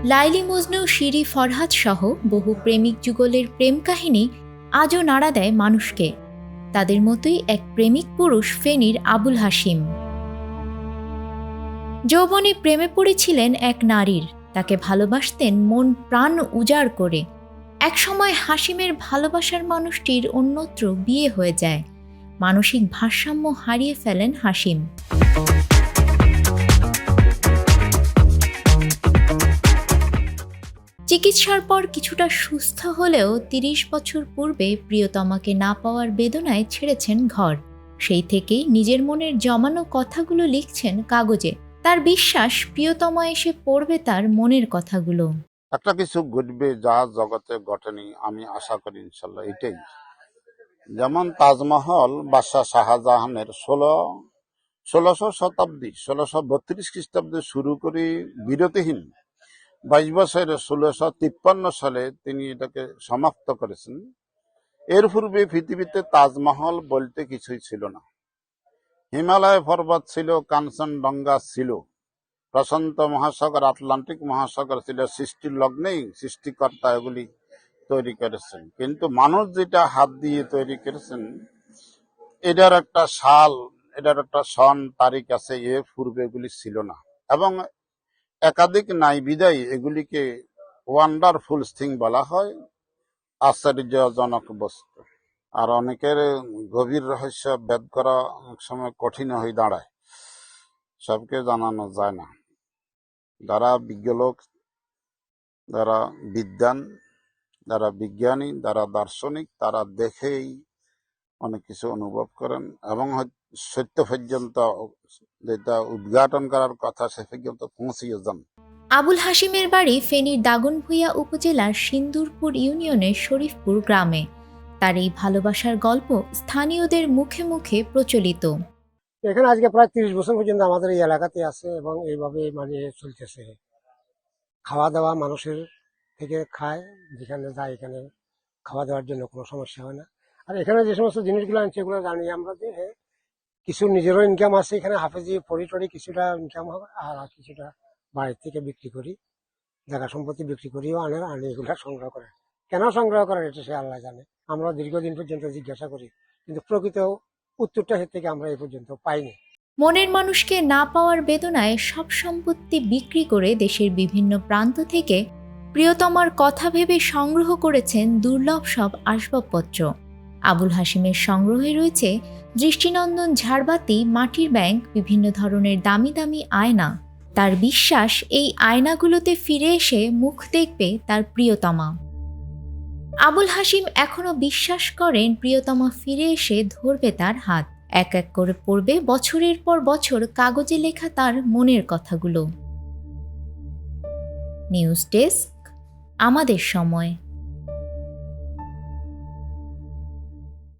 Laili Majnu, Siri Farhad সহ বহু প্রেমিক যুগলের প্রেম কাহিনী আজও নাড়া দেয় মানুষকে। তাদের মতোই এক প্রেমিক পুরুষ ফেনীর আবুল হাশিম। যৌবনে প্রেমে পড়েছিলেন এক নারীর, তাকে ভালোবাসতেন মন প্রাণ উজাড় করে। একসময় হাশিমের ভালোবাসার মানুষটির অন্যত্র বিয়ে হয়ে যায়। মানসিক ভারসাম্য হারিয়ে ফেলেন হাশিম। চিকিৎসার পর কিছুটা সুস্থ হলেও ৩০ বছর পূর্বে প্রিয়তমাকে না পাওয়ার বেদনায় ছেড়েছেন ঘর। সেই থেকেই নিজের মনের জমানো কথাগুলো লিখছেন কাগজে। তার বিশ্বাস, প্রিয়তমা এসে পড়বে তার মনের কথাগুলো। একটা কিছু ঘটবে যা জগতে ঘটেনি, আমি আশা করি ইনশাল্লাহ এটাই। যেমন তাজমহল বাদশাহ শাহজাহানের ১৬০০ শতাব্দী ১৬৩২ খ্রিস্টাব্দে শুরু করে বিরতিহীন ২২ বছরে ১৬৫৩ সালে তিনি এটাকে সমাপ্ত করেছেন। এর পূর্বে পৃথিবীতে তাজমহল বলতে কিছুই ছিল না। হিমালয় পর্বত ছিল, কাঞ্চনজঙ্ঘা ছিল, প্রশান্ত মহাসাগর, আটলান্টিক মহাসাগর ছিল। সৃষ্টির লগ্নেই সৃষ্টিকর্তা এগুলি তৈরি করেছেন, কিন্তু মানুষ যেটা হাত দিয়ে তৈরি করেছেন এটার একটা সাল, এটার একটা সন তারিখ আছে, এর পূর্বে এগুলি ছিল না। এবং একাধিক নাই বিদায় এগুলিকে ওয়ান্ডারফুল থিং বলা হয়, আশ্চর্যজনক বস্তু। আর অনেকের গভীর রহস্য ভেদ করা অনেক সময় কঠিন হয়ে দাঁড়ায়, সবকে জানানো যায় না। যারা বিজ্ঞ লোক, যারা বিদ্বান, যারা বিজ্ঞানী, যারা দার্শনিক, তারা দেখেই অনেক কিছু অনুভব করেন এবং সত্য পর্যন্ত যেটা উদ্ঘাটন করার কথা সে পর্যন্ত পৌঁছিয়ে যান। আবুল হাশিমের বাড়ি ফেনীর দাগনভূঞা উপজেলার সিন্দুরপুর ইউনিয়নের শরীফপুর গ্রামে। তার এই ভালোবাসার গল্প স্থানীয়দের মুখে মুখে প্রচলিত। এখানে আজকে প্রায় ৩০ বছর পর্যন্ত আমাদের এই এলাকাতে আছে এবং এইভাবে চলতেছে। খাওয়া দাওয়া মানুষের থেকে খায়, যেখানে যায় এখানে খাওয়া দাওয়ার জন্য কোনো সমস্যা হয় না। আর এখানে যে সমস্ত জিনিসগুলো আনছে এগুলো জানি আমরা যে কিছু নিজেরও ইনকাম আছে, এখানে হাফেজি পড়ি টড়ি কিছুটা ইনকাম হবে, আর কিছুটা বাড়ির থেকে বিক্রি করি, জায়গা সম্পত্তি বিক্রি করিও আনে এগুলা সংগ্রহ করে। কেন সংগ্রহ করে এটা সে আল্লাহ জানে। আমরা দীর্ঘদিন পর্যন্ত জিজ্ঞাসা করি, কিন্তু প্রকৃত উত্তরটা এর থেকে আমরা এই পর্যন্ত পাইনি। মনের মানুষকে না পাওয়ার বেদনায় সব সম্পত্তি বিক্রি করে দেশের বিভিন্ন প্রান্ত থেকে প্রিয়তমার কথা ভেবে সংগ্রহ করেছেন দুর্লভ সব আসবাবপত্র। আবুল হাশিমের সংগ্রহে রয়েছে দৃষ্টিনন্দন ঝাড়বাতি, মাটির ব্যাংক, বিভিন্ন ধরনের দামি দামি আয়না। তার বিশ্বাস, এই আয়নাগুলোতে ফিরে এসে মুখ দেখবে তার প্রিয়তমা। আবুল হাশিম এখনো বিশ্বাস করেন প্রিয়তমা ফিরে এসে ধরবে তার হাত। এক এক করে পড়বে বছরের পর বছর কাগজে লেখা তার মনের কথাগুলো। নিউজ ডেস্ক, আমাদের সময়।